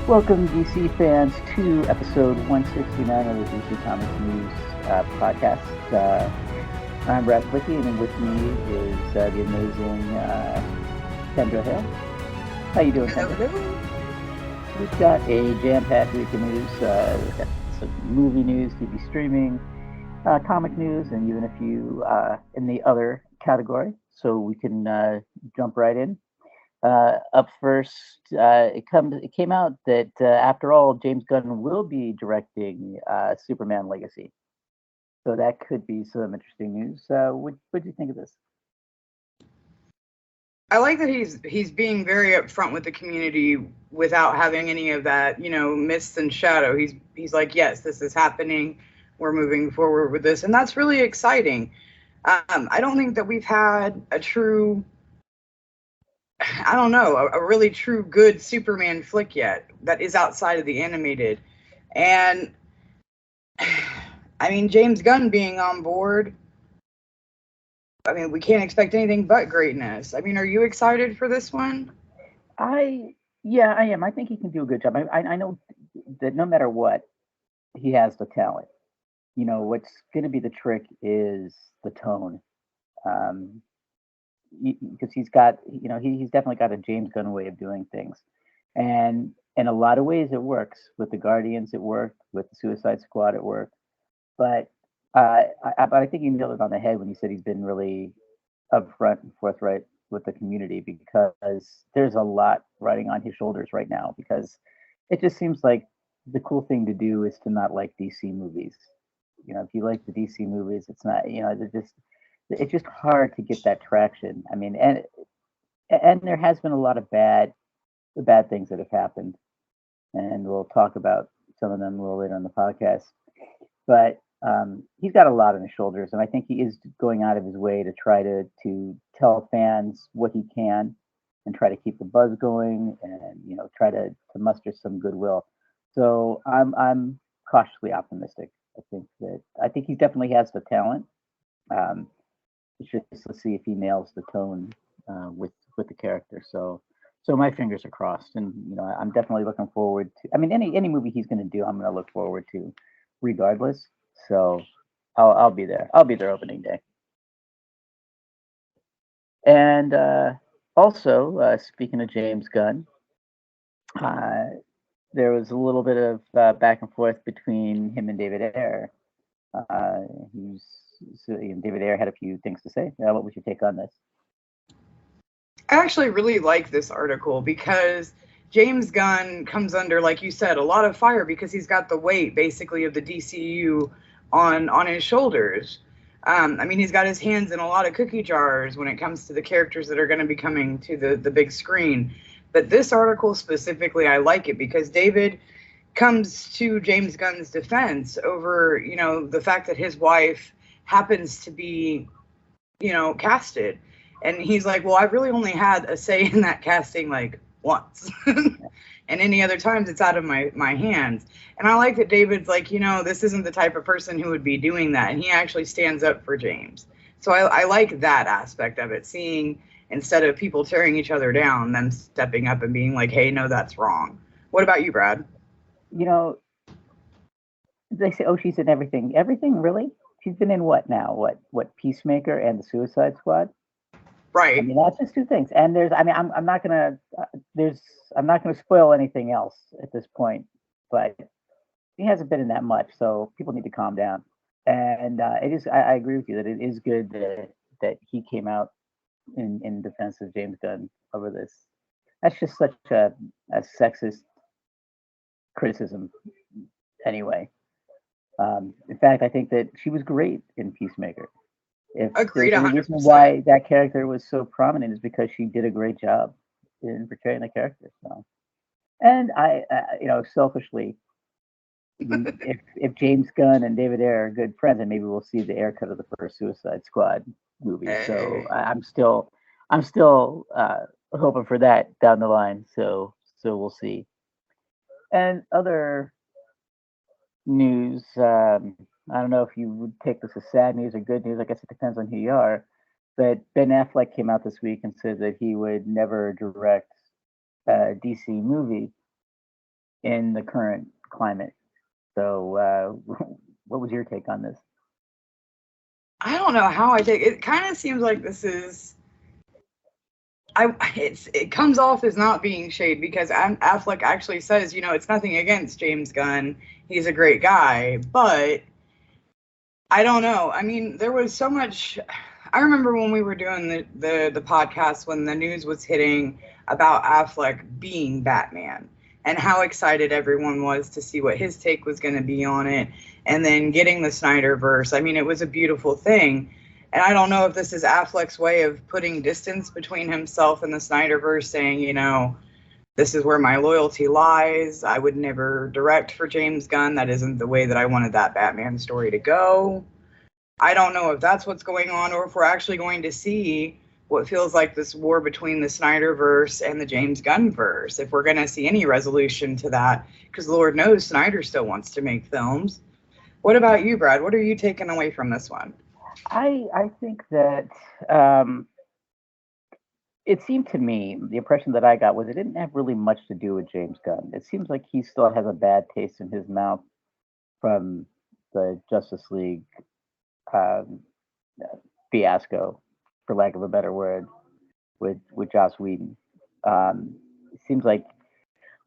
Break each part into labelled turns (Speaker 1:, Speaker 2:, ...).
Speaker 1: Welcome, DC fans, to episode 169 of the DC Comics News podcast. I'm Brad Flicky, and with me is the amazing Kendra Hill. How you doing, Kendra? We've got a jam-packed week of news. We've got some movie news, TV streaming, comic news, and even a few in the other category. So we can jump right in. Up first, it came out that after all, James Gunn will be directing Superman Legacy. So that could be some interesting news. What do you think of this?
Speaker 2: I like that he's being very upfront with the community without having any of that, mist and shadow. He's like, yes, this is happening. We're moving forward with this, and that's really exciting. I don't think that we've had a really true good Superman flick yet that is outside of the animated. And I mean, James Gunn being on board, we can't expect anything but greatness. Are you excited for this one?
Speaker 1: I am. I think he can do a good job. I know that no matter what, he has the talent. What's going to be the trick is the tone. Because he's got, he's definitely got a James Gunn way of doing things, and in a lot of ways it works. With the Guardians, it worked. With the Suicide Squad, it worked. But I think you nailed it on the head when you said he's been really upfront and forthright with the community, because there's a lot riding on his shoulders right now. Because it just seems like the cool thing to do is to not like DC movies. If you like the DC movies, it's not, it's just hard to get that traction. And there has been a lot of bad things that have happened, and we'll talk about some of them a little later on the podcast. But he's got a lot on his shoulders, and I think he is going out of his way to try to tell fans what he can, and try to keep the buzz going, and try to muster some goodwill. So I'm cautiously optimistic. I think he definitely has the talent. It's just, let's see if he nails the tone with the character. So my fingers are crossed, and I'm definitely looking forward to. Any movie he's going to do, I'm going to look forward to, regardless. So I'll be there. I'll be there opening day. And also, speaking of James Gunn, there was a little bit of back and forth between him and David Ayer. David Ayer had a few things to say. What was your take on this?
Speaker 2: I actually really like this article because James Gunn comes under, like you said, a lot of fire because he's got the weight, basically, of the DCU on his shoulders. He's got his hands in a lot of cookie jars when it comes to the characters that are going to be coming to the big screen. But this article specifically, I like it because David comes to James Gunn's defense over, the fact that his wife happens to be, casted. And he's like, well, I've really only had a say in that casting once. And any other times it's out of my hands. And I like that David's like, this isn't the type of person who would be doing that. And he actually stands up for James. So I like that aspect of it, seeing, instead of people tearing each other down, them stepping up and being like, hey, no, that's wrong. What about you, Brad?
Speaker 1: They say, oh, she's in everything. Everything, really? She's been in what now? What Peacemaker and the Suicide Squad?
Speaker 2: Right.
Speaker 1: That's just two things. And I'm not gonna spoil anything else at this point, but he hasn't been in that much, so people need to calm down. And it is. I agree with you that it is good that he came out in defense of James Gunn over this. That's just such a sexist criticism, anyway. In fact, I think that she was great in Peacemaker.
Speaker 2: Agreed.
Speaker 1: The reason why that character was so prominent is because she did a great job in portraying the character. So, and I, selfishly, if James Gunn and David Ayer are good friends, then maybe we'll see the Ayer cut of the first Suicide Squad movie. Hey. So I'm still hoping for that down the line. So we'll see. And other news. I don't know if you would take this as sad news or good news. I guess it depends on who you are. But Ben Affleck came out this week and said that he would never direct a DC movie. in the current climate. So, what was your take on this?
Speaker 2: I don't know how I take it. Kind of seems like this is. It comes off as not being shade because Affleck actually says, it's nothing against James Gunn. He's a great guy, but I don't know. I mean, there was so much. I remember when we were doing the podcast when the news was hitting about Affleck being Batman and how excited everyone was to see what his take was going to be on it, and then getting the Snyderverse. I mean, it was a beautiful thing. And I don't know if this is Affleck's way of putting distance between himself and the Snyderverse, saying, this is where my loyalty lies. I would never direct for James Gunn. That isn't the way that I wanted that Batman story to go. I don't know if that's what's going on or if we're actually going to see what feels like this war between the Snyderverse and the James Gunn verse, if we're going to see any resolution to that, because Lord knows Snyder still wants to make films. What about you, Brad? What are you taking away from this one?
Speaker 1: I think that it seemed to me, the impression that I got was it didn't have really much to do with James Gunn. It seems like he still has a bad taste in his mouth from the Justice League um, fiasco, for lack of a better word, with Joss Whedon. It seems like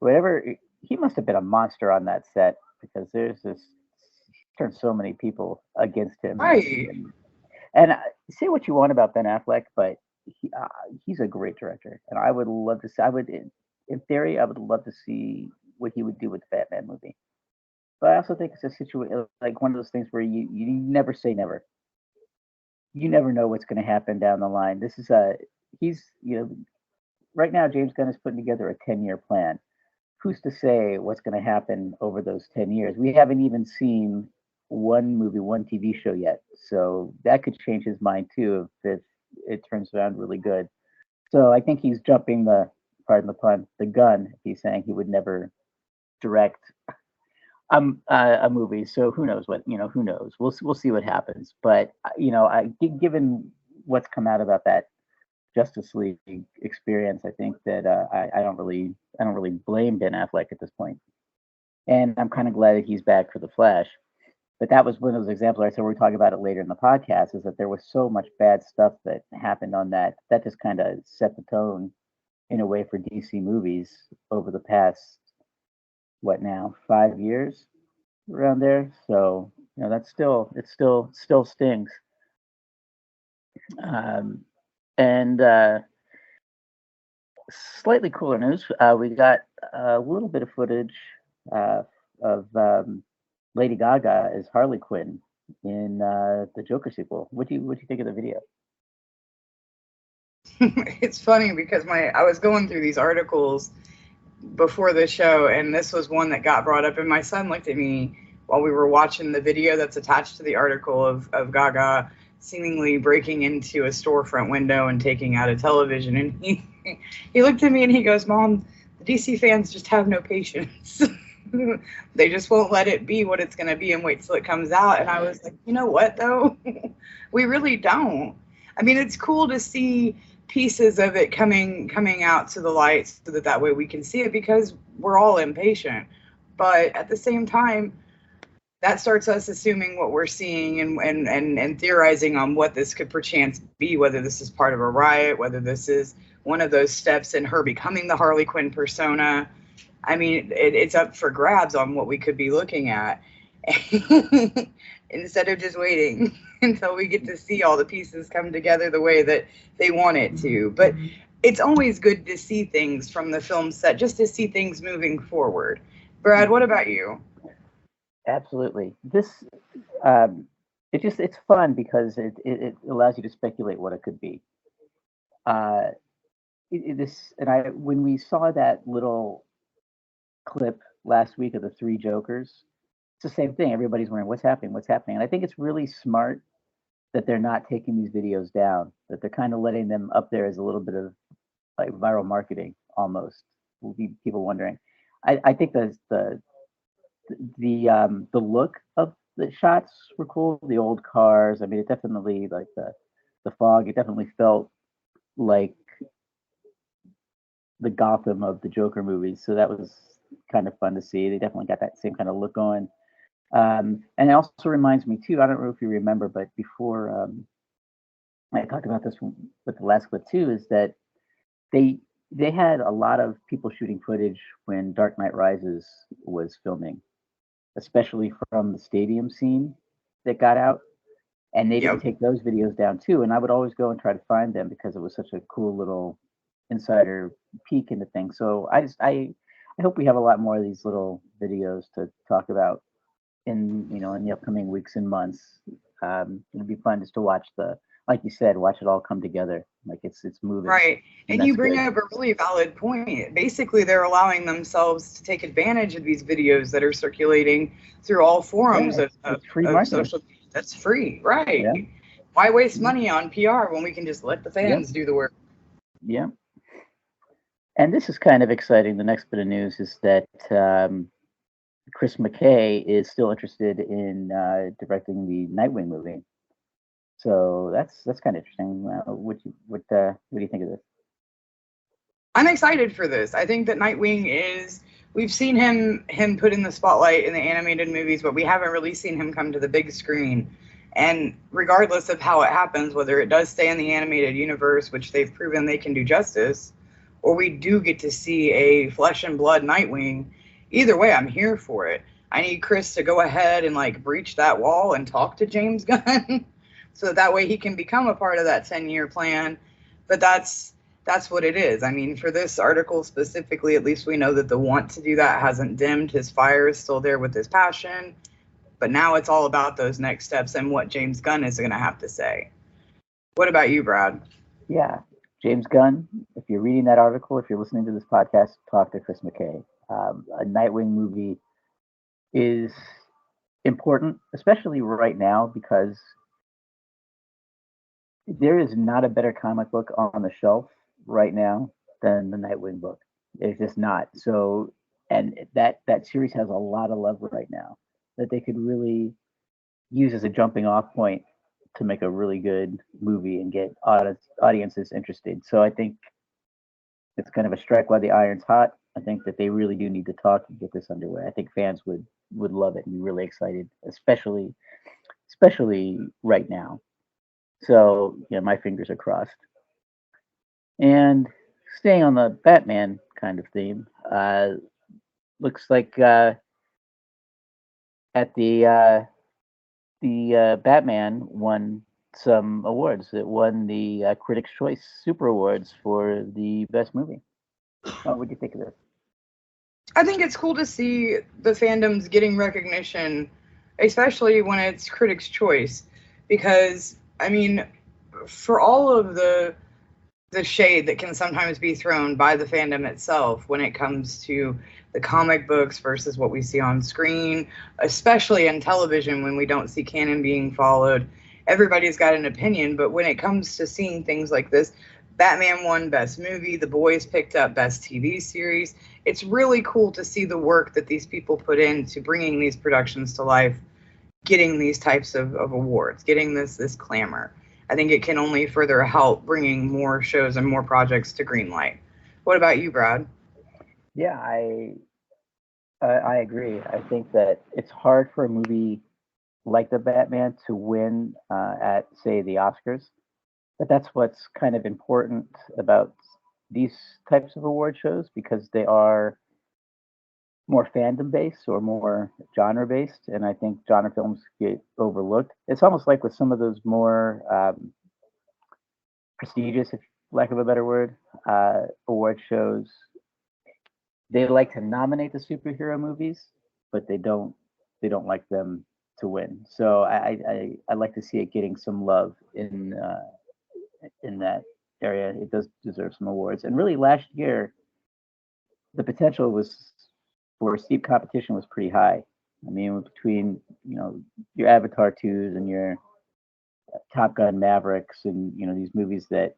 Speaker 1: whatever he must have been a monster on that set because there's this turned so many people against him.
Speaker 2: Right.
Speaker 1: And say what you want about Ben Affleck, but he's a great director, and I would love to see. In theory, I would love to see what he would do with the Batman movie. But I also think it's a situation like one of those things where you never say never. You never know what's going to happen down the line. This is he's right now James Gunn is putting together a 10-year plan. Who's to say what's going to happen over those 10 years? We haven't even seen one movie, one TV show yet. So that could change his mind too if it turns around really good. So I think he's jumping pardon the pun, the gun. He's saying he would never direct a movie. So who knows who knows? We'll see what happens. But given what's come out about that Justice League experience, I think that I don't really blame Ben Affleck at this point. And I'm kind of glad that he's back for the Flash. But that was one of those examples. I said we're talking about it later in the podcast. Is that there was so much bad stuff that happened on that just kind of set the tone in a way for DC movies over the past 5 years around there. So that's still stings. And slightly cooler news. We got a little bit of footage of Lady Gaga as Harley Quinn in the Joker sequel. What do you think of the video?
Speaker 2: It's funny because I was going through these articles before the show, and this was one that got brought up, and my son looked at me while we were watching the video that's attached to the article of Gaga seemingly breaking into a storefront window and taking out a television, and he looked at me and he goes, "Mom, the DC fans just have no patience." They just won't let it be what it's going to be and wait till it comes out. And I was like, you know what, though? We really don't. I mean, it's cool to see pieces of it coming out to the light so that way we can see it because we're all impatient. But at the same time, that starts us assuming what we're seeing and theorizing on what this could perchance be, whether this is part of a riot, whether this is one of those steps in her becoming the Harley Quinn persona. I mean, it's up for grabs on what we could be looking at instead of just waiting until we get to see all the pieces come together the way that they want it to. But it's always good to see things from the film set, just to see things moving forward. Brad, what about you?
Speaker 1: Absolutely. This it's fun because it allows you to speculate what it could be. When we saw that little clip last week of the three Jokers, it's the same thing. Everybody's wondering what's happening. And I think it's really smart that they're not taking these videos down, that they're kind of letting them up there as a little bit of like viral marketing almost. Will be people wondering. I think the look of the shots were cool. The old cars. I mean, it definitely like the fog. It definitely felt like the Gotham of the Joker movies. So that was kind of fun to see. They definitely got that same kind of look going. And it also reminds me too. I don't know if you remember, but before I talked about this with the last clip too, is that they they had a lot of people shooting footage when Dark Knight Rises was filming, especially from the stadium scene that got out. And they didn't
Speaker 2: Yep.
Speaker 1: take those videos down too. And I would always go and try to find them because it was such a cool little insider peek into things. So I hope we have a lot more of these little videos to talk about in the upcoming weeks and months. It'll be fun just to watch like you said, watch it all come together. Like it's moving.
Speaker 2: Right. And you
Speaker 1: that's
Speaker 2: bring
Speaker 1: good.
Speaker 2: up a really valid point. Basically, they're allowing themselves to take advantage of these videos that are circulating through all forums
Speaker 1: Yeah, it's free marketing.
Speaker 2: social media. That's free, right?
Speaker 1: Yeah.
Speaker 2: Why waste money on PR when we can just let the fans do the work?
Speaker 1: Yeah. And this is kind of exciting. The next bit of news is that Chris McKay is still interested in directing the Nightwing movie. So that's kind of interesting. What do you think of this?
Speaker 2: I'm excited for this. I think that Nightwing is. We've seen him put in the spotlight in the animated movies, but we haven't really seen him come to the big screen. And regardless of how it happens, whether it does stay in the animated universe, which they've proven they can do justice, or we do get to see a flesh and blood Nightwing, either way, I'm here for it. I need Chris to go ahead and like breach that wall and talk to James Gunn, so that way he can become a part of that 10-year plan. But that's what it is. I mean, for this article specifically, at least we know that the want to do that hasn't dimmed. His fire is still there with his passion. But now it's all about those next steps and what James Gunn is going to have to say. What about you, Brad?
Speaker 1: Yeah, James Gunn. If you're reading that article, if you're listening to this podcast, talk to Chris McKay. A Nightwing movie is important, especially right now, because there is not a better comic book on the shelf right now than the Nightwing book. It's just not. So, and that series has a lot of love right now that they could really use as a jumping off point to make a really good movie and get audiences interested. So I think it's kind of a strike while the iron's hot. I think that they really do need to talk and get this underway. I think fans would love it and be really excited, especially right now. So my fingers are crossed. And staying on the Batman kind of theme, looks like at the Batman won some awards. It won the Critics' Choice Super Awards for the best movie. What do you think of this?
Speaker 2: I think it's cool to see the fandoms getting recognition, especially when it's Critics' Choice, because I mean, for all of the shade that can sometimes be thrown by the fandom itself when it comes to the comic books versus what we see on screen, especially in television when we don't see canon being followed. Everybody's got an opinion, but when it comes to seeing things like this, Batman won Best Movie, The Boys picked up Best TV Series. It's really cool to see the work that these people put into bringing these productions to life, getting these types of awards, getting this clamor. I think it can only further help bringing more shows and more projects to greenlight. What about you, Brad?
Speaker 1: Yeah, I agree. I think that it's hard for a movie like the Batman to win at say the Oscars, but that's what's kind of important about these types of award shows because they are more fandom based or more genre based, and I think genre films get overlooked. It's almost like with some of those more prestigious, if lack of a better word, award shows. They like to nominate the superhero movies, but they don't like them to win. So I like to see it getting some love in that area. It does deserve some awards. And really, last year the potential was for steep competition was pretty high. I mean, between your Avatar 2s and your Top Gun Mavericks, and these movies that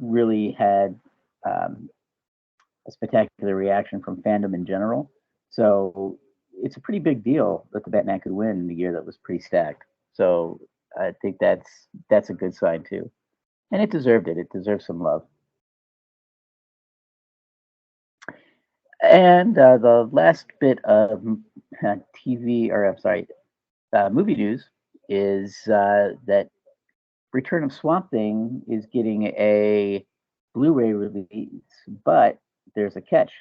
Speaker 1: really had a spectacular reaction from fandom in general. So it's a pretty big deal that the Batman could win in a year that was pretty stacked. So I think that's a good sign too, and it deserved it. It deserves some love. And the last bit of TV, or I'm sorry, movie news is that Return of Swamp Thing is getting a Blu-ray release, but there's a catch.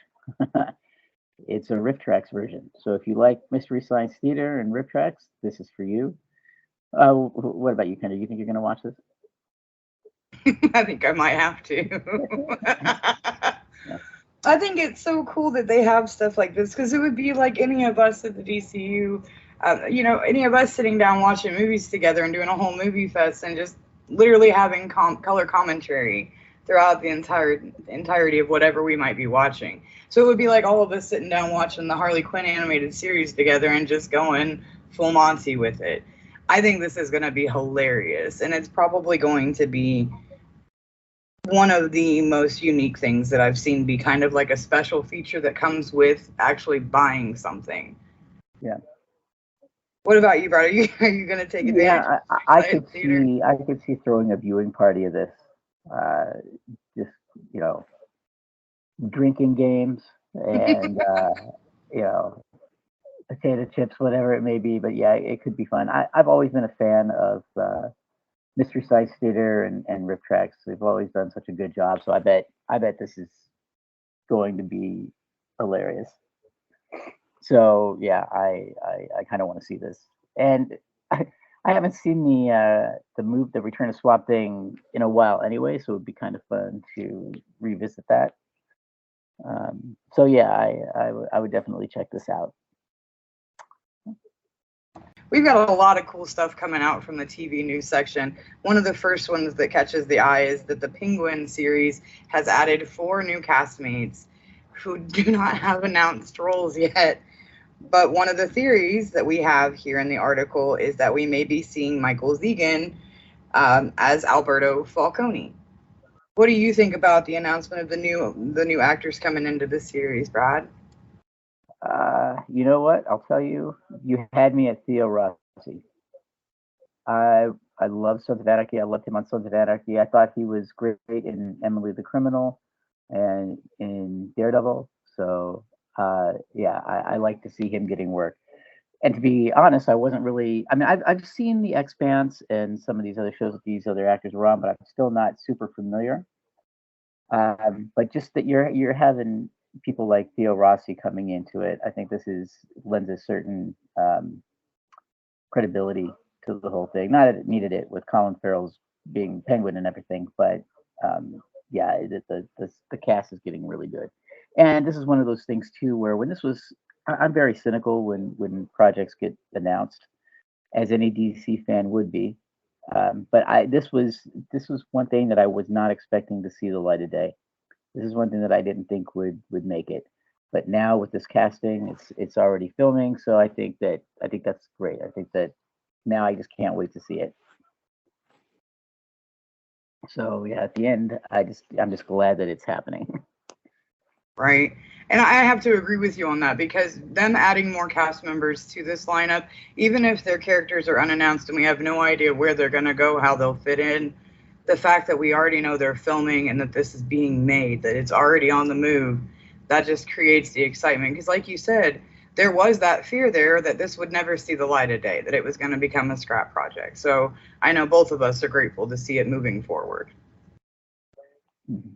Speaker 1: It's a Rifftrax version. So if you like Mystery Science Theater and Rifftrax, this is for you. What about you, Kendra? You think you're going to watch this?
Speaker 2: I think I might have to.
Speaker 1: Yeah.
Speaker 2: I think it's so cool that they have stuff like this because it would be like any of us at the DCU, any of us sitting down watching movies together and doing a whole movie fest and just literally having color commentary throughout the entirety of whatever we might be watching. So it would be like all of us sitting down watching the Harley Quinn animated series together and just going full Monty with it. I think this is going to be hilarious, and it's probably going to be one of the most unique things that I've seen be kind of like a special feature that comes with actually buying something.
Speaker 1: Yeah.
Speaker 2: What about you, Brad? Are you going to take advantage?
Speaker 1: Yeah, I could see throwing a viewing party of this. Uh, just you know, drinking games and you know, potato chips, whatever it may be. But yeah, it could be fun. I've always been a fan of Mystery Science Theater and Rifftrax. They've always done such a good job. So I bet this is going to be hilarious. So yeah, I kind of want to see this, and I haven't seen the Return of Swamp Thing in a while anyway, so it'd be kind of fun to revisit that. So yeah, I would definitely check this out.
Speaker 2: We've got a lot of cool stuff coming out from the TV news section. One of the first ones that catches the eye is that the Penguin series has added 4 new castmates who do not have announced roles yet. But one of the theories that we have here in the article is that we may be seeing Michael Zegan as Alberto Falcone. What do you think about the announcement of the new actors coming into the series, Brad?
Speaker 1: You know what? I'll tell you. You had me at Theo Rossi. I I love Sons of Anarchy. I loved him on Sons of Anarchy. I thought he was great in Emily the Criminal and in Daredevil. So yeah, I like to see him getting work. And to be honest, I wasn't really. I mean, I've seen The Expanse and some of these other shows that these other actors were on, but I'm still not super familiar. But just that you're having people like Theo Rossi coming into it, I think this is lends a certain credibility to the whole thing. Not that it needed it with Colin Farrell's being Penguin and everything, but yeah, the cast is getting really good. And this is one of those things too, where when this was, I'm very cynical when projects get announced, as any DC fan would be. But this was one thing that I was not expecting to see the light of day. This is one thing that I didn't think would make it. But now with this casting, it's already filming, so I think that's great. I think that now I just can't wait to see it. So yeah, at the end, I'm just glad that it's happening.
Speaker 2: Right. And I have to agree with you on that because them adding more cast members to this lineup, even if their characters are unannounced and we have no idea where they're going to go, how they'll fit in, the fact that we already know they're filming and that this is being made, that it's already on the move, that just creates the excitement. Because, like you said, there was that fear there that this would never see the light of day, that it was going to become a scrap project. So I know both of us are grateful to see it moving forward.
Speaker 1: Mhm.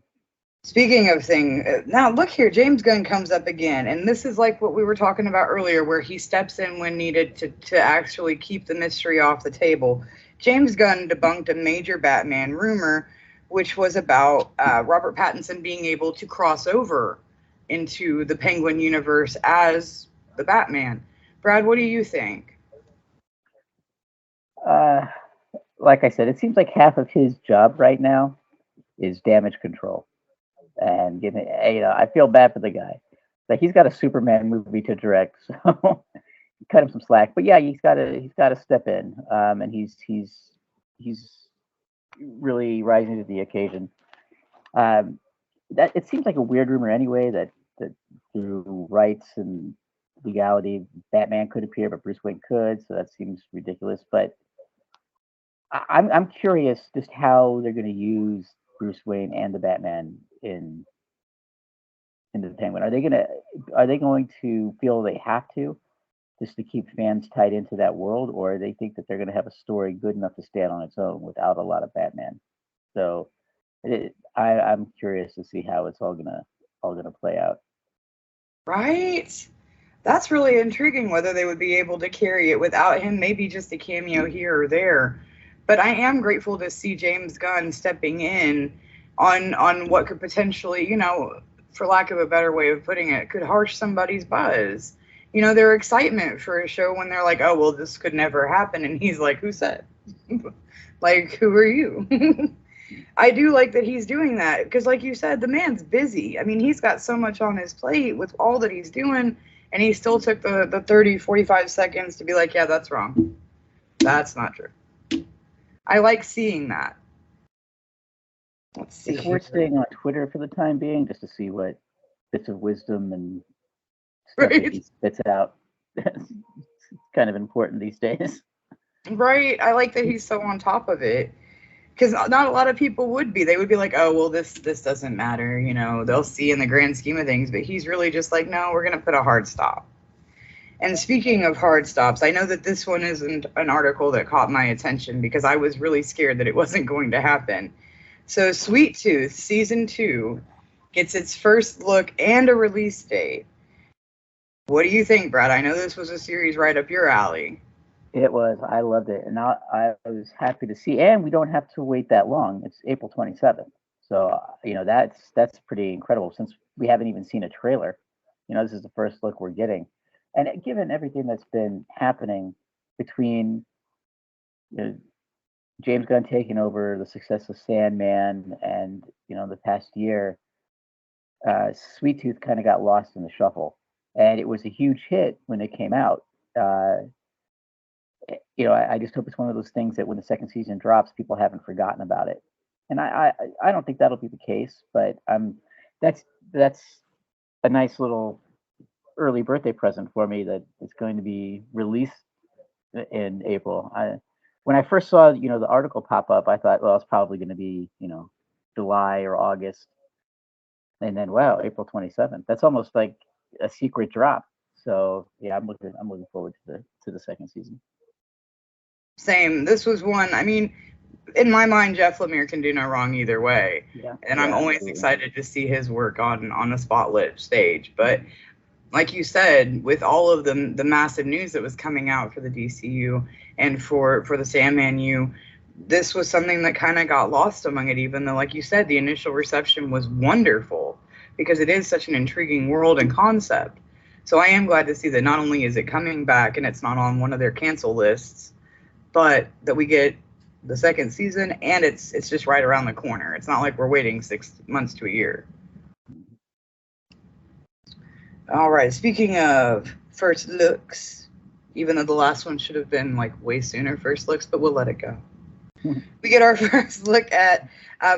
Speaker 2: Speaking of thing, now look here, James Gunn comes up again, and this is like what we were talking about earlier, where he steps in when needed to actually keep the mystery off the table. James Gunn debunked a major Batman rumor, which was about Robert Pattinson being able to cross over into the Penguin universe as the Batman. Brad, what do you think?
Speaker 1: Uh, like I said, it seems like half of his job right now is damage control, and I feel bad for the guy. Like he's got a Superman movie to direct, so cut him some slack. But yeah, he's got to step in, and he's really rising to the occasion. Um, that it seems like a weird rumor anyway that through rights and legality, Batman could appear, but Bruce Wayne could. So that seems ridiculous. But I'm curious just how they're going to use Bruce Wayne and the Batman in into the Penguin? Are they going to feel they have to just to keep fans tied into that world, or they think that they're going to have a story good enough to stand on its own without a lot of Batman? So I'm curious to see how it's all gonna play out.
Speaker 2: Right? That's really intriguing whether they would be able to carry it without him, maybe just a cameo here or there. But I am grateful to see James Gunn stepping in on what could potentially, for lack of a better way of putting it, could harsh somebody's buzz. Their excitement for a show when they're like, oh, well, this could never happen. And he's like, who said? Like, who are you? I do like that he's doing that because, like you said, the man's busy. I mean, he's got so much on his plate with all that he's doing, and he still took the 30, 45 seconds to be like, yeah, that's wrong. That's not true. I like seeing that. Let's see.
Speaker 1: It's worth staying on Twitter for the time being just to see what bits of wisdom and stuff that he spits out. It's kind of important these days.
Speaker 2: Right. I like that he's so on top of it. Because not a lot of people would be. They would be like, oh, well, this doesn't matter. They'll see in the grand scheme of things. But he's really just like, no, we're going to put a hard stop. And speaking of hard stops, I know that this one isn't an article that caught my attention because I was really scared that it wasn't going to happen. So Sweet Tooth Season 2 gets its first look and a release date. What do you think, Brad? I know this was a series right up your alley.
Speaker 1: It was. I loved it. And I was happy to see. And we don't have to wait that long. It's April 27th. So, that's pretty incredible since we haven't even seen a trailer. This is the first look we're getting. And given everything that's been happening between James Gunn taking over, the success of Sandman, and the past year, Sweet Tooth kind of got lost in the shuffle, and it was a huge hit when it came out. I just hope it's one of those things that when the second season drops, people haven't forgotten about it, and I don't think that'll be the case, but that's a nice little early birthday present for me that it's going to be released in April. When I first saw the article pop up, I thought, well, it's probably going to be July or August, and then wow, April 27th. That's almost like a secret drop. So yeah, I'm looking forward to the second season.
Speaker 2: Same. This was one. I mean, in my mind, Jeff Lemire can do no wrong either way, and I'm always excited to see his work on a spotlit stage. But like you said, with all of the massive news that was coming out for the DCU and for the Sandman U, this was something that kind of got lost among it, even though, like you said, the initial reception was wonderful because it is such an intriguing world and concept. So I am glad to see that not only is it coming back and it's not on one of their cancel lists, but that we get the second season and it's just right around the corner. It's not like we're waiting 6 months to a year. All right, speaking of first looks, even though the last one should have been like way sooner first looks, but we'll let it go. We get our first look at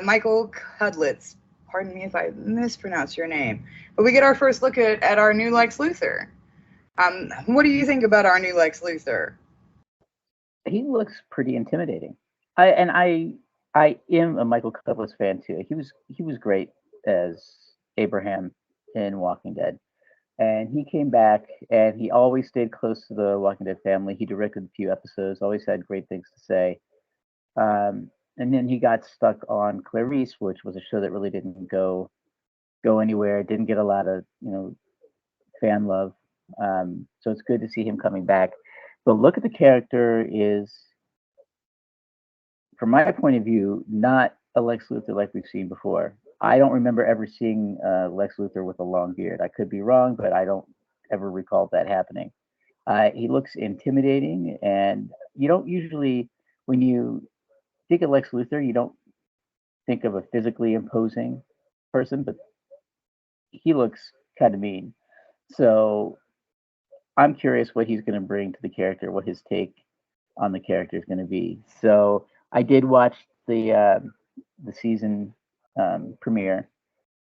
Speaker 2: Michael Cudlitz. Pardon me if I mispronounce your name. But we get our first look at our new Lex Luthor. What do you think about our new Lex Luthor?
Speaker 1: He looks pretty intimidating. I am a Michael Cudlitz fan too. He was great as Abraham in Walking Dead. And he came back, and he always stayed close to the Walking Dead family. He directed a few episodes, always had great things to say. And then he got stuck on Clarice, which was a show that really didn't go anywhere. Didn't get a lot of fan love. So it's good to see him coming back. The look of the character is, from my point of view, not a Lex Luthor like we've seen before. I don't remember ever seeing Lex Luthor with a long beard. I could be wrong, but I don't ever recall that happening. He looks intimidating, and you don't usually, when you think of Lex Luthor, you don't think of a physically imposing person, but he looks kind of mean. So I'm curious what he's going to bring to the character, what his take on the character is going to be. So I did watch the season premiere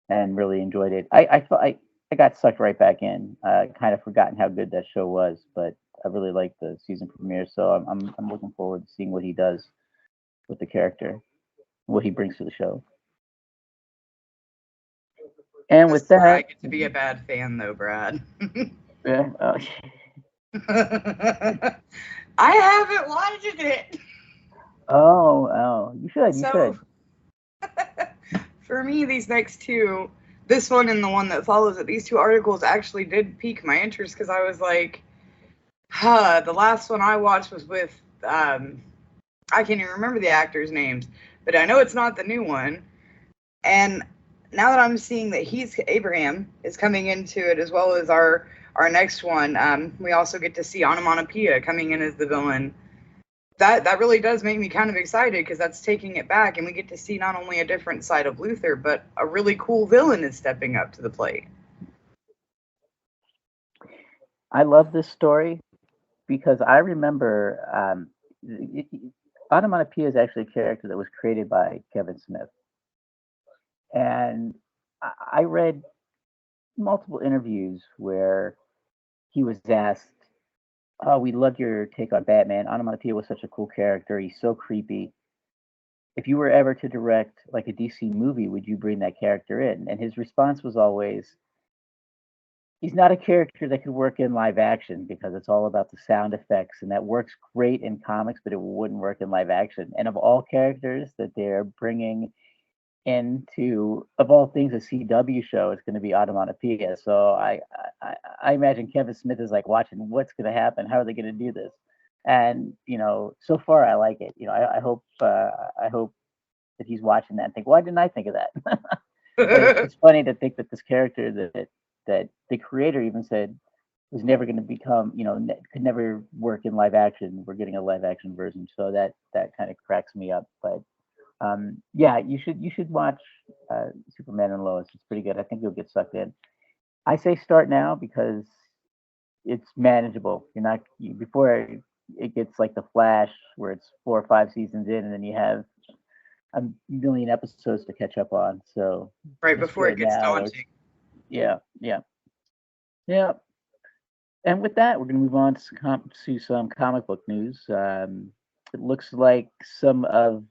Speaker 1: and really enjoyed it. I got sucked right back in. Kind of forgotten how good that show was, but I really liked the season premiere. So I'm looking forward to seeing what he does with the character, what he brings to the show. And
Speaker 2: This
Speaker 1: with
Speaker 2: is where I
Speaker 1: that,
Speaker 2: get to be a bad fan, though, Brad.
Speaker 1: yeah,
Speaker 2: I haven't watched it.
Speaker 1: you should, you
Speaker 2: So,
Speaker 1: should.
Speaker 2: for me, these next two, this one and the one that follows it, these two articles actually did pique my interest because I was like, the last one I watched was with, I can't even remember the actors' names, but I know it's not the new one. And now that I'm seeing that Abraham is coming into it as well as our next one, we also get to see Onomatopoeia coming in as the villain. That really does make me kind of excited because that's taking it back, and we get to see not only a different side of Luthor, but a really cool villain is stepping up to the plate.
Speaker 1: I love this story because I remember Onomatopoeia is actually a character that was created by Kevin Smith. And I read multiple interviews where he was asked, "Oh, we loved your take on Batman. Onomatopoeia was such a cool character. He's so creepy. If you were ever to direct like a DC movie, would you bring that character in?" And his response was always, "He's not a character that could work in live action because it's all about the sound effects, and that works great in comics, but it wouldn't work in live action." And of all characters that they're bringing into, of all things, a CW show is going to be Onomatopoeia. So I imagine Kevin Smith is like watching what's going to happen. How are they going to do this? And so far I like it. I hope that he's watching that and think, why didn't I think of that? It's funny to think that this character that the creator even said was never going to become, could never work in live action. We're getting a live action version, so that kind of cracks me up. But yeah, you should watch Superman and Lois. It's pretty good. I think you'll get sucked in. I say start now because it's manageable. You're not before it gets like the Flash, where it's 4 or 5 seasons in, and then you have a million episodes to catch up on. So
Speaker 2: right before it gets daunting.
Speaker 1: Yeah. And with that, we're going to move on to some comic book news. It looks like some of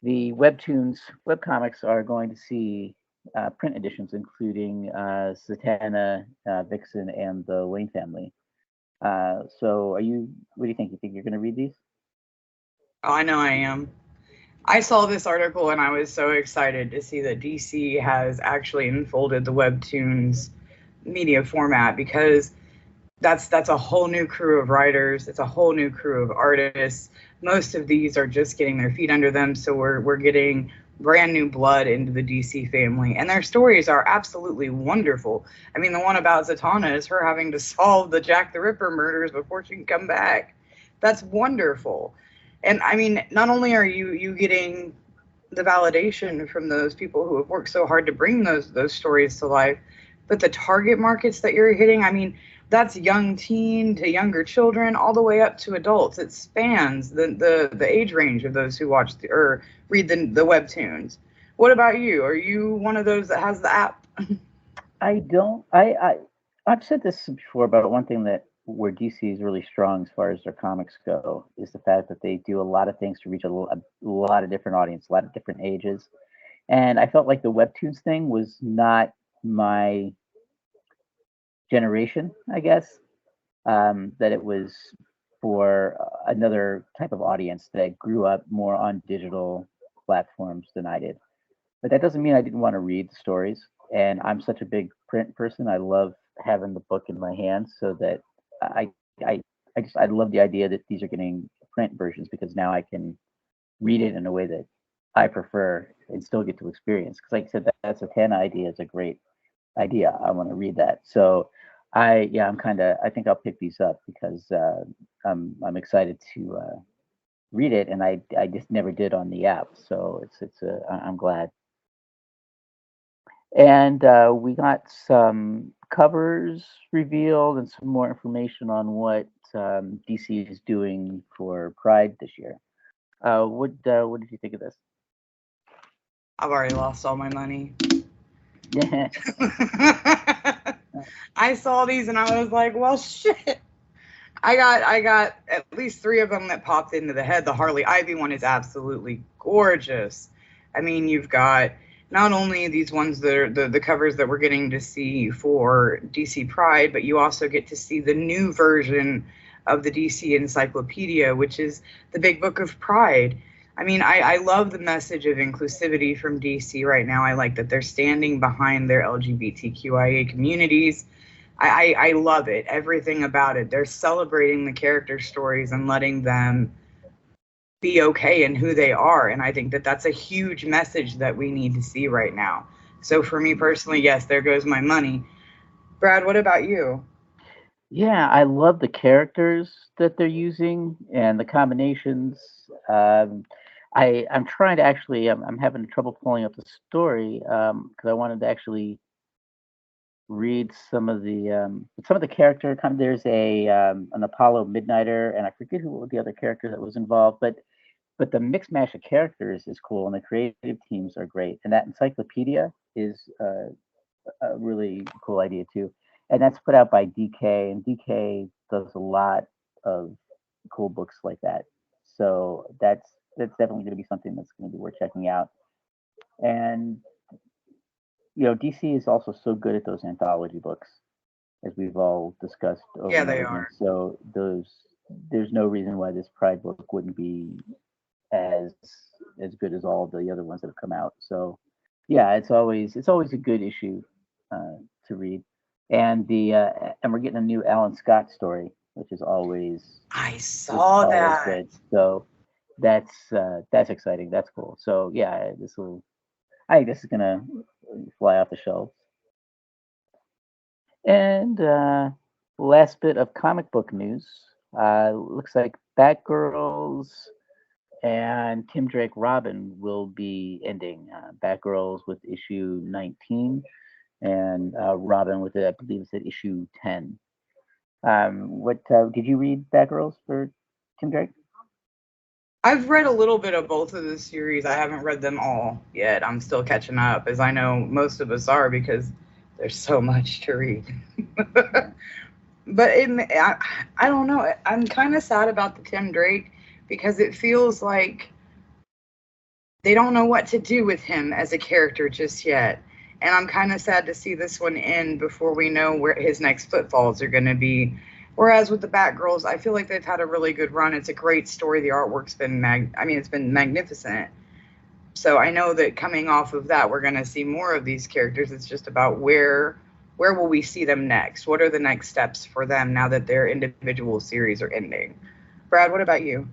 Speaker 1: the Webtoons webcomics are going to see print editions, including Zatanna, Vixen, and the Wayne family. So what do you think? You think you're going to read these?
Speaker 2: Oh, I know I am. I saw this article and I was so excited to see that DC has actually unfolded the Webtoons media format, because that's a whole new crew of writers. It's a whole new crew of artists. Most of these are just getting their feet under them, so we're getting brand new blood into the DC family, and their stories are absolutely wonderful. I mean, the one about Zatanna is her having to solve the Jack the Ripper murders before she can come back. That's wonderful. And I mean, not only are you getting the validation from those people who have worked so hard to bring those stories to life, but the target markets that you're hitting, I mean, that's young teen to younger children, all the way up to adults. It spans the age range of those who watch or read the Webtoons. What about you? Are you one of those that has the app?
Speaker 1: I don't. I've said this before, but one thing where DC is really strong as far as their comics go is the fact that they do a lot of things to reach a lot of different audience, a lot of different ages. And I felt like the Webtoons thing was not my generation, I guess. That it was for another type of audience that grew up more on digital platforms than I did. But that doesn't mean I didn't want to read the stories. And I'm such a big print person. I love having the book in my hands, so that I I I love the idea that these are getting print versions, because now I can read it in a way that I prefer and still get to experience. Because like I said, that's a 10 idea is a great idea. I want to read that. So I think I'll pick these up because I'm excited to read it, and I just never did on the app. So I'm glad. And we got some covers revealed and some more information on what DC is doing for Pride this year. What did you think of this?
Speaker 2: I've already lost all my money.
Speaker 1: Yeah.
Speaker 2: I saw these and I was like, well, shit. I got at least 3 of them that popped into the head. The Harley Ivy one is absolutely gorgeous. I mean, you've got not only these ones that are the covers that we're getting to see for DC Pride, but you also get to see the new version of the DC Encyclopedia, which is the big book of Pride. I mean, I love the message of inclusivity from DC right now. I like that they're standing behind their LGBTQIA communities. I love it, everything about it. They're celebrating the character stories and letting them be okay in who they are. And I think that that's a huge message that we need to see right now. So for me personally, yes, there goes my money. Brad, what about you?
Speaker 1: Yeah, I love the characters that they're using and the combinations. I'm trying to actually, I'm having trouble pulling up the story because I wanted to actually read some of the character. Kind of, there's an Apollo Midnighter, and I forget who the other character that was involved, but the mix mash of characters is cool, and the creative teams are great, and that encyclopedia is a really cool idea too. And that's put out by DK, and DK does a lot of cool books like that. So that's definitely going to be something that's going to be worth checking out. And DC is also so good at those anthology books, as we've all discussed over
Speaker 2: Yeah,
Speaker 1: and
Speaker 2: they
Speaker 1: over again.
Speaker 2: are.
Speaker 1: So there's no reason why this Pride book wouldn't be as as good as all the other ones that have come out. So yeah, it's always a good issue to read, and we're getting a new Alan Scott story, which is
Speaker 2: I
Speaker 1: is
Speaker 2: saw
Speaker 1: always
Speaker 2: that.
Speaker 1: good. So that's exciting. That's cool. So yeah, I think this is gonna fly off the shelves. And last bit of comic book news. Looks like Batgirls and Tim Drake Robin will be ending. Batgirls with issue 19, and Robin with I believe it's at issue 10. What did you read Batgirls for Tim Drake?
Speaker 2: I've read a little bit of both of the series. I haven't read them all yet. I'm still catching up, as I know most of us are, because there's so much to read. But I don't know. I'm kind of sad about the Tim Drake because it feels like they don't know what to do with him as a character just yet. And I'm kind of sad to see this one end before we know where his next footfalls are going to be. Whereas with the Batgirls, I feel like they've had a really good run. It's a great story. The artwork's been it's been magnificent. So I know that coming off of that, we're going to see more of these characters. It's just about where will we see them next? What are the next steps for them now that their individual series are ending? Brad, what about you?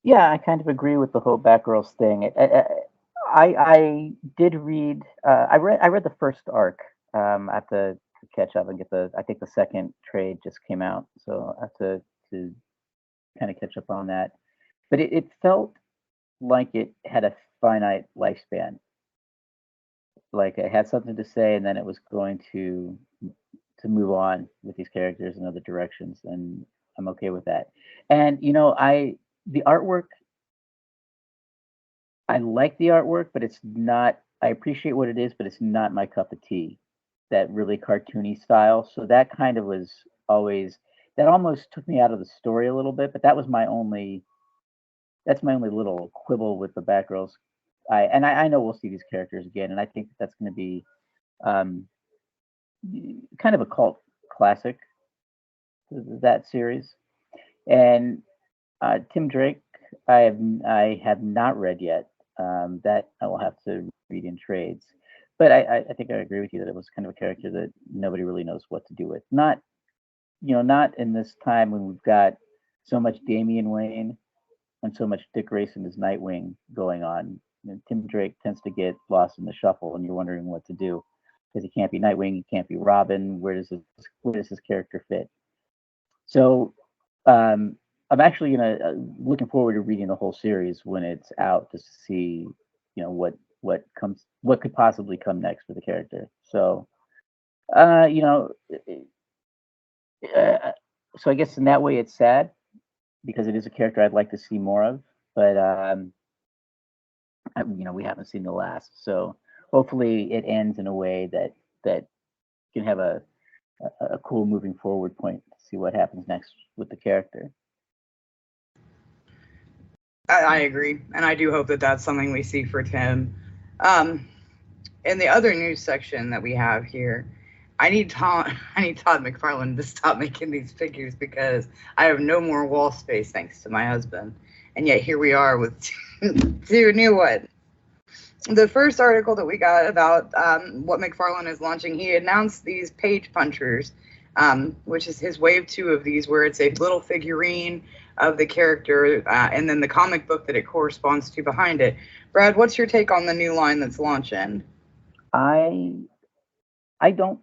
Speaker 1: Yeah, I kind of agree with the whole Batgirls thing. I did read. I read the first arc. I have to catch up and get the. I think the second trade just came out, so I have to kind of catch up on that. But it felt like it had a finite lifespan. Like it had something to say, and then it was going to move on with these characters in other directions, and I'm okay with that. And I the artwork I like the artwork, but it's not. I appreciate what it is, but it's not my cup of tea. That really cartoony style. So that kind of was always that almost took me out of the story a little bit. But that was my only. That's my only little quibble with the Batgirls. I know we'll see these characters again, and I think that's going to be um, kind of a cult classic, that series. And Tim Drake, I have not read yet. That I will have to read in trades. But I think I agree with you that it was kind of a character that nobody really knows what to do with. Not in this time when we've got so much Damian Wayne and so much Dick Grayson as Nightwing going on. Tim Drake tends to get lost in the shuffle, and you're wondering what to do because he can't be Nightwing, he can't be Robin. Where does his character fit? So I'm actually looking forward to reading the whole series when it's out, just to see what could possibly come next for the character. So uh, you know, uh, so I guess in that way it's sad because it is a character I'd like to see more of, but we haven't seen the last. So hopefully it ends in a way that can have a cool moving forward point to see what happens next with the character.
Speaker 2: I agree, and I do hope that that's something we see for Tim. In the other news section that we have here, I need Todd McFarlane to stop making these figures because I have no more wall space thanks to my husband. And yet here we are with two new ones. The first article that we got about what McFarlane is launching, he announced these page punchers, which is his wave 2 of these, where it's a little figurine of the character and then the comic book that it corresponds to behind it. Brad, what's your take on the new line that's launching?
Speaker 1: I don't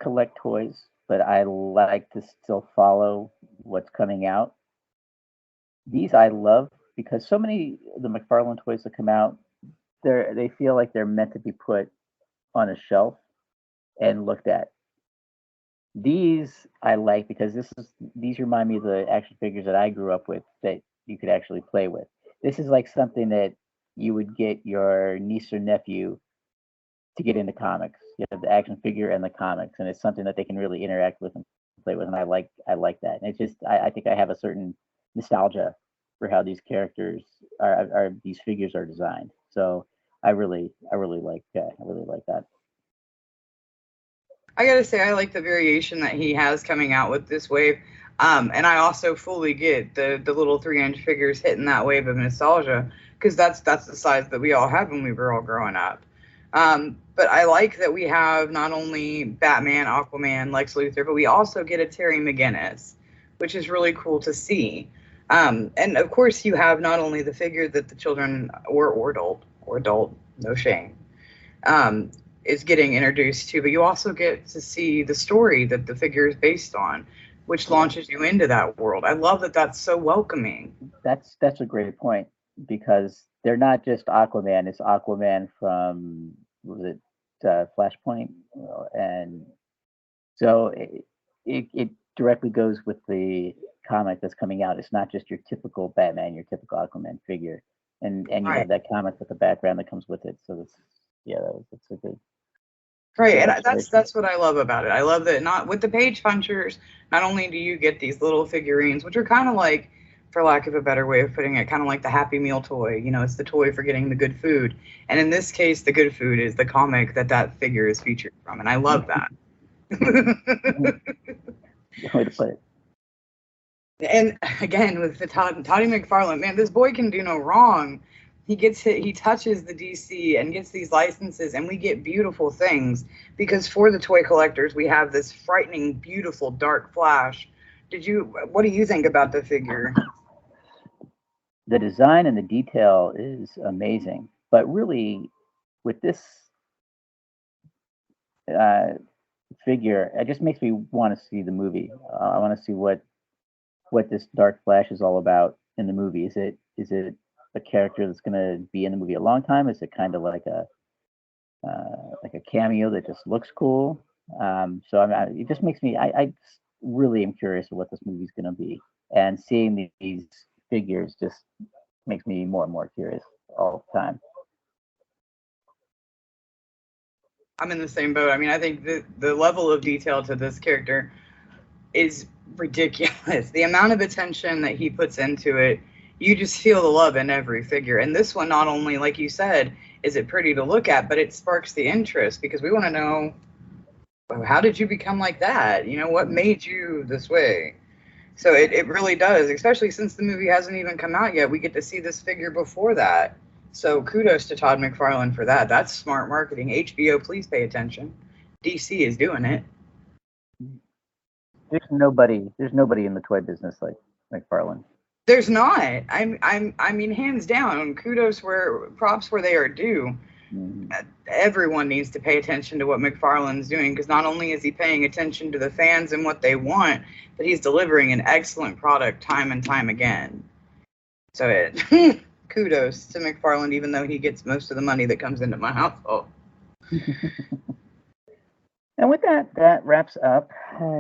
Speaker 1: collect toys, but I like to still follow what's coming out. These I love because so many of the McFarlane toys that come out, they feel like they're meant to be put on a shelf and looked at. These I like because these remind me of the action figures that I grew up with that you could actually play with. This is like something that you would get your niece or nephew to get into comics. You have the action figure and the comics, and it's something that they can really interact with and play with. And I like that. And it's just I think I have a certain nostalgia for how these characters are these figures are designed. So I really like that.
Speaker 2: I gotta say, I like the variation that he has coming out with this wave. And I also fully get the little 3-inch figures hitting that wave of nostalgia because that's the size that we all had when we were all growing up. But I like that we have not only Batman, Aquaman, Lex Luthor, but we also get a Terry McGinnis, which is really cool to see. And of course, you have not only the figure that the children or adult, no shame, is getting introduced to, but you also get to see the story that the figure is based on, which launches you into that world. I love that that's so welcoming.
Speaker 1: That's a great point because they're not just Aquaman. It's Aquaman from was it Flashpoint, and so it directly goes with the comic that's coming out. It's not just your typical Batman, your typical Aquaman figure, and you
Speaker 2: Right.
Speaker 1: have that comic with the background that comes with it. So that's a good.
Speaker 2: Right, and that's what I love about it. I love that not with the page punchers, not only do you get these little figurines, which are kind of like, for lack of a better way of putting it, kind of like the Happy Meal toy. You know, it's the toy for getting the good food. And in this case, the good food is the comic that figure is featured from, and I love that.
Speaker 1: Way to put it.
Speaker 2: And again, with the Toddy McFarlane, man, this boy can do no wrong. He touches the DC and gets these licenses, and we get beautiful things because for the toy collectors, we have this frightening, beautiful Dark Flash. What do you think about the figure?
Speaker 1: The design and the detail is amazing, but really, with this figure, it just makes me want to see the movie. I want to see what this Dark Flash is all about in the movie. Is it a character that's going to be in the movie a long time? Is it kind of like a cameo that just looks cool? So it just makes me. I just really am curious of what this movie's going to be, and seeing these figures just makes me more and more curious all the time.
Speaker 2: I'm in the same boat. I mean, I think the level of detail to this character is ridiculous. The amount of attention that he puts into it, you just feel the love in every figure. And this one, not only, like you said, is it pretty to look at, but it sparks the interest because we want to know, how did you become like that? You know, what made you this way? So it really does, especially since the movie hasn't even come out yet. We get to see this figure before that. So kudos to Todd McFarlane for that. That's smart marketing. HBO, please pay attention. DC is doing it.
Speaker 1: There's nobody in the toy business like McFarlane.
Speaker 2: There's not. I mean, hands down. Props where they are due. Mm-hmm. Everyone needs to pay attention to what McFarlane's doing because not only is he paying attention to the fans and what they want, but he's delivering an excellent product time and time again. So kudos to McFarlane, even though he gets most of the money that comes into my household.
Speaker 1: And with that wraps up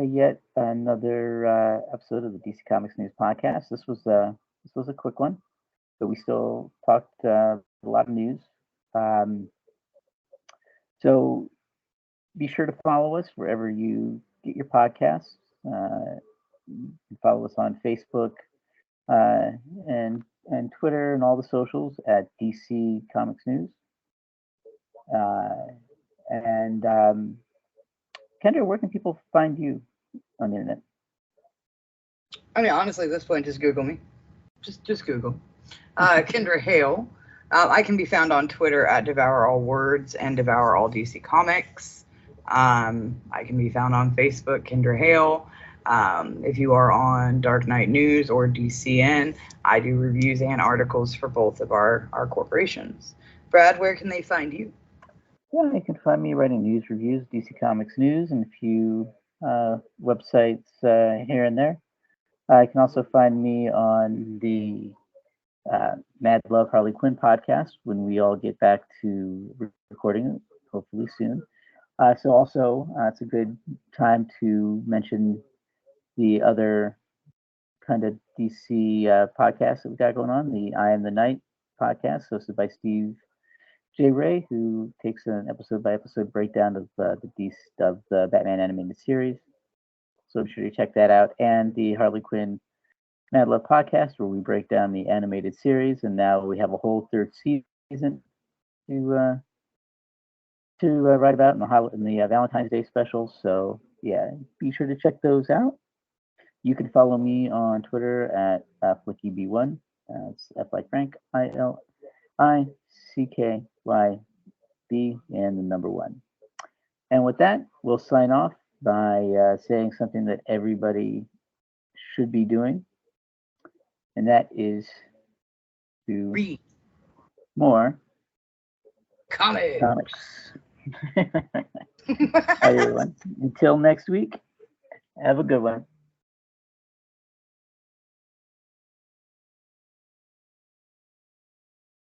Speaker 1: yet another episode of the DC Comics News Podcast. This was a quick one, but we still talked a lot of news. So be sure to follow us wherever you get your podcasts. You can follow us on Facebook and Twitter and all the socials at DC Comics News. And Kendra, where can people find you on the internet?
Speaker 2: I mean, honestly, at this point, just Google me. Just Google. Kendra Hale. I can be found on Twitter at Devour All Words and Devour All DC Comics. I can be found on Facebook, Kendra Hale. If you are on Dark Knight News or DCN, I do reviews and articles for both of our corporations. Brad, where can they find you?
Speaker 1: Yeah, you can find me writing news reviews, DC Comics News, and a few websites here and there. You can also find me on the Mad Love Harley Quinn podcast when we all get back to recording it, hopefully soon. So also, it's a good time to mention the other kind of DC podcasts that we got going on. The I Am the Night podcast, hosted by Steve J. Ray, who takes an episode by episode breakdown of the Batman animated series. So be sure to check that out. And the Harley Quinn Mad Love podcast, where we break down the animated series, and now we have a whole third season to write about in the Valentine's Day special. So yeah, be sure to check those out. You can follow me on Twitter at FlickyB1. It's F like Frank, ILICKYB, and the number 1. And with that, we'll sign off by saying something that everybody should be doing, and that is to
Speaker 2: read
Speaker 1: more
Speaker 2: comics.
Speaker 1: All right, everyone. Until next week, have a good one.